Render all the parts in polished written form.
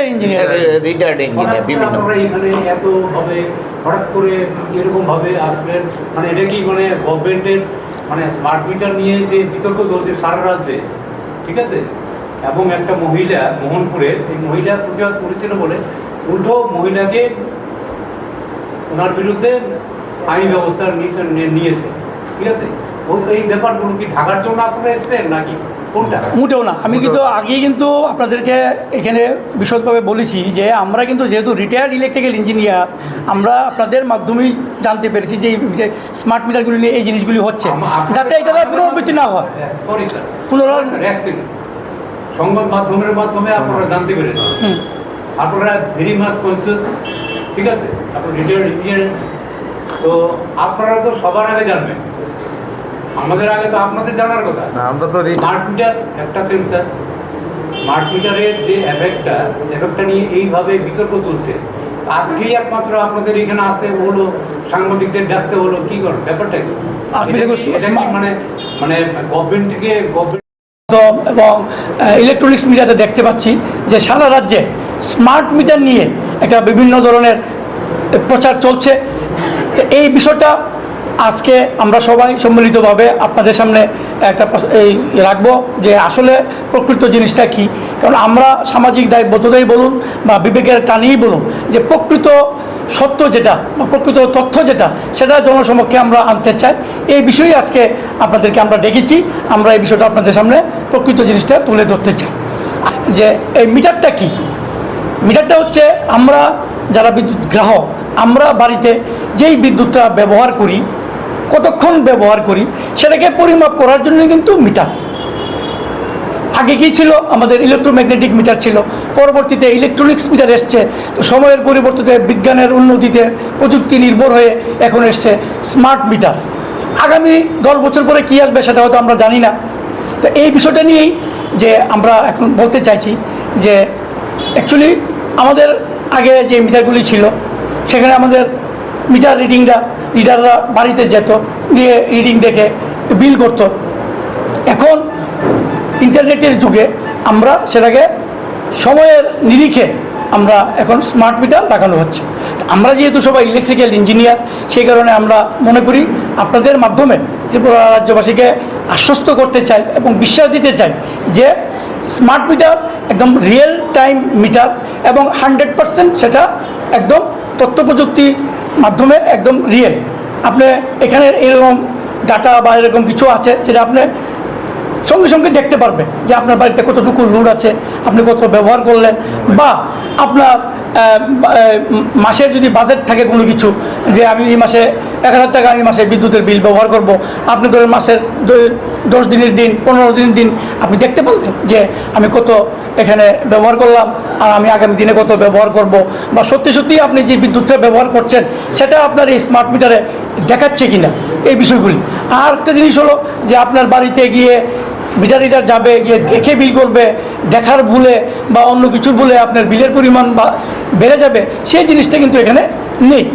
Retired engineer বিভিন্ন। আপনারা এখানে এত ভাবে হঠাৎ করে এরকম ভাবে আসবেন, মানে এটা কি মানে গভর্নমেন্টের মানে স্মার্ট মিটার নিয়ে যে বিতর্ক চলছে সারা রাজ্যে, ঠিক আছে, এবং একটা মহিলা মোহনপুরের এই মহিলা প্রতিবাদ করেছিল বলে উল্টো মহিলাকে ওনার বিরুদ্ধে আইনি ব্যবস্থা নিয়েছে, ঠিক আছে। এই ব্যাপারগুলো কি ঢাকার জন্য আপনারা এসছেন নাকি কোনটা? মোটেও না। আমি কিন্তু আগেই কিন্তু আপনাদেরকে এখানে বিশদভাবে বলেছি যে আমরা কিন্তু যেহেতু রিটায়ার্ড ইলেকট্রিক্যাল ইঞ্জিনিয়ার, আমরা আপনাদের মাধ্যমেই জানতে পেরেছি যে স্মার্ট মিটারগুলি নিয়ে এই জিনিসগুলি হচ্ছে, যাতে এটা পুনরাবৃত্তি না হয়। সংবাদ মাধ্যমের মাধ্যমে আপনারা জানতে পেরেছেন, আপনারা ভেরি মাচ কনসিয়াস, ঠিক আছে। আপনার রিটায়ার্ড ইঞ্জিনিয়ার, তো আপনারা তো সবার আগে জানবেন, আমাদের আগে তো আপনাদের জানার কথা। আমরা তো স্মার্ট মিটার একটা সেন্সার, স্মার্ট মিটারের যে এফেক্টটা নিয়ে এইভাবে বিতর্ক চলছে, আজকেই একমাত্র আপনাদের এখানে আসতে হলো, সাংবাদিকদের ডাকতে হলো, কি করেন ব্যাপারটা কি? মানে মানে গভর্নমেন্ট থেকে এবং ইলেকট্রনিক্স মিডিয়াতে দেখতে পাচ্ছি যে সারা রাজ্যে স্মার্ট মিটার নিয়ে একটা বিভিন্ন ধরনের প্রচার চলছে। তো এই বিষয়টা আজকে আমরা সবাই সম্মিলিতভাবে আপনাদের সামনে একটা এই রাখবো যে আসলে প্রকৃত জিনিসটা কি। কারণ আমরা সামাজিক দায়বদ্ধতাই বলুন বা বিবেকের টানেই বলুন যে প্রকৃত সত্য যেটা বা প্রকৃত তথ্য যেটা সেটা জনসমক্ষে আমরা আনতে চাই। এই বিষয়ে আজকে আপনাদেরকে আমরা ডেকেছি, আমরা এই বিষয়টা আপনাদের সামনে প্রকৃত জিনিসটা তুলে ধরতে চাই। যে এই মিটারটা কি, মিটারটা হচ্ছে আমরা যারা বিদ্যুৎ গ্রাহক, আমরা বাড়িতে যেই বিদ্যুৎটা ব্যবহার করি, কতক্ষণ ব্যবহার করি, সেটাকে পরিমাপ করার জন্য কিন্তু মিটার। আগে কী ছিল, আমাদের ইলেকট্রোম্যাগনেটিক মিটার ছিল, পরবর্তীতে ইলেকট্রনিক্স মিটার এসছে। তো সময়ের পরিবর্তিতে বিজ্ঞানের উন্নতিতে প্রযুক্তি নির্ভর হয়ে এখন এসছে স্মার্ট মিটার। আগামী 10 বছর পরে কী আসবে সেটা হয়তো আমরা জানি না। তো এই বিষয়টা নিয়েই যে আমরা এখন বলতে চাইছি যে অ্যাকচুয়ালি আমাদের আগে যে মিটারগুলি ছিল সেখানে আমাদের মিটার রিডাররা বাড়িতে যেত, গিয়ে রিডিং দেখে বিল করতো। এখন ইন্টারনেটের যুগে আমরা সেটাকে সময়ের নিরিখে আমরা এখন স্মার্ট মিটার লাগানো হচ্ছে। আমরা যেহেতু সবাই ইলেকট্রিক্যাল ইঞ্জিনিয়ার, সেই কারণে আমরা মনে করি আপনাদের মাধ্যমে ত্রিপুরা রাজ্যবাসীকে আশ্বস্ত করতে চাই এবং বিশ্বাস দিতে চাই যে স্মার্ট মিটার একদম রিয়েল টাইম মিটার এবং 100% সেটা একদম তথ্য প্রযুক্তির মাধ্যমে একদম রিয়েল। আপনি এখানে এরকম ডাটা বা এরকম কিছু আছে যেটা আপনি সঙ্গে সঙ্গে দেখতে পারবেন যে আপনার বাড়িতে কতটুকু লোড আছে, আপনি কত ব্যবহার করলেন, বা আপনার মাসের যদি বাজেট থাকে কোনো কিছু, যে আমি এই মাসে 1000 টাকা আমি মাসে বিদ্যুতের বিল ব্যবহার করব, আপনি ধরেন মাসের 10 দিনের দিন 15 দিনের দিন আপনি দেখতে পারলেন যে আমি কত এখানে ব্যবহার করলাম আর আমি আগামী দিনে কত ব্যবহার করব, বা সত্যি সত্যি আপনি যে বিদ্যুৎটা ব্যবহার করছেন সেটা আপনার এই স্মার্ট মিটারে দেখাচ্ছে কিনা, এই বিষয়গুলি। আর একটা জিনিস হলো যে আপনার বাড়িতে গিয়ে মিটার রিডার যাবে, গিয়ে দেখে বিল করবে, দেখার ভুলে বা অন্য কিছুর ভুলে আপনার বিলের পরিমাণ বেড়ে যাবে, সেই জিনিসটা কিন্তু এখানে নেই।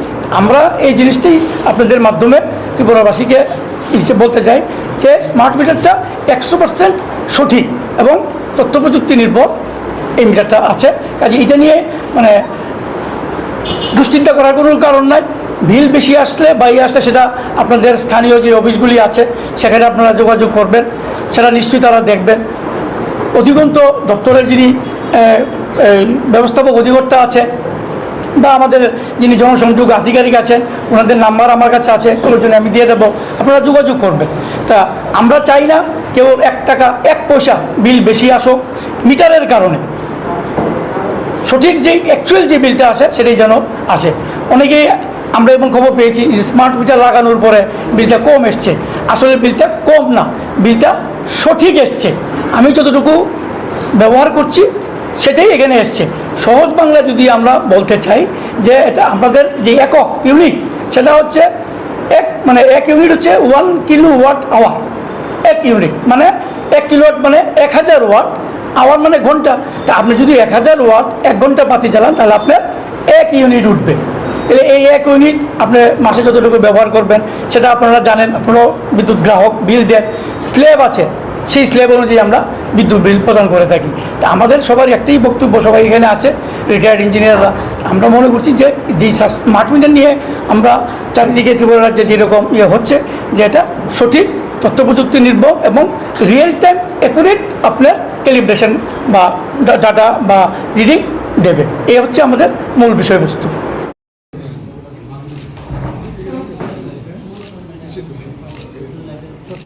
আমরা এই জিনিসটি আপনাদের মাধ্যমে ত্রিপুরাবাসীকে বলতে চাই যে স্মার্ট মিটারটা 100% সঠিক এবং তথ্য প্রযুক্তি নির্ভর এই মিটারটা আছে। কাজে এটা নিয়ে মানে দুশ্চিন্তা করার কোনো কারণ নাই। বিল বেশি আসলে বা আসলে সেটা আপনাদের স্থানীয় যে অফিসগুলি আছে সেখানে আপনারা যোগাযোগ করবেন, সেটা নিশ্চয়ই তারা দেখবেন। অধিকন্ত দপ্তরের যিনি ব্যবস্থাপক অধিকর্তা আছে বা আমাদের যিনি জনসংযোগ আধিকারিক আছেন, ওনাদের নাম্বার আমার কাছে আছে, প্রয়োজনে আমি দিয়ে দেবো, আপনারা যোগাযোগ করবেন। তা আমরা চাই না কেউ 1 টাকা 1 পয়সা বিল বেশি আসুক মিটারের কারণে, সঠিক যেই অ্যাকচুয়াল যে বিলটা আসে সেটাই যেন আসে। অনেকেই আমরা এবং খবর পেয়েছি স্মার্ট মিটার লাগানোর পরে বিলটা কম এসছে, আসলে বিলটা কম না, বিলটা সঠিক এসছে। আমি যতটুকু ব্যবহার করছি সেটাই এখানে এসছে। সহজ বাংলা যদি আমরা বলতে চাই যে এটা আমাদের যে একক ইউনিট সেটা হচ্ছে এক ইউনিট হচ্ছে 1 কিলোওয়াট আওয়ার। 1 ইউনিট মানে 1 কিলোওয়াট মানে 1000 ওয়াট, আওয়ার মানে ঘন্টা। তা আপনি যদি 1000 ওয়াট 1 ঘন্টা বাতি জ্বালান তাহলে আপনার 1 ইউনিট উঠবে। তাহলে এই 1 ইউনিট আপনি মাসে যতটুকু ব্যবহার করবেন সেটা আপনারা জানেন, আপনারাও বিদ্যুৎ গ্রাহক, বিল দেন, স্ল্যাব আছে সেই স্ল্যাব অনুযায়ী আমরা বিদ্যুৎ বিল প্রদান করে থাকি। তা আমাদের সবার একটাই বক্তব্য, সবাই এখানে আছে রিটায়ার্ড ইঞ্জিনিয়াররা, আমরা মনে করছি যে স্মার্ট মিটার নিয়ে আমরা চারিদিকে ত্রিপুরা রাজ্যে যেরকম হচ্ছে, যে এটা সঠিক তথ্য প্রযুক্তি নির্ভর এবং রিয়েল টাইম অ্যাকুরেট আপনার ক্যালিব্রেশন বা ডাটা বা রিডিং দেবে। এই হচ্ছে আমাদের মূল বিষয়বস্তু।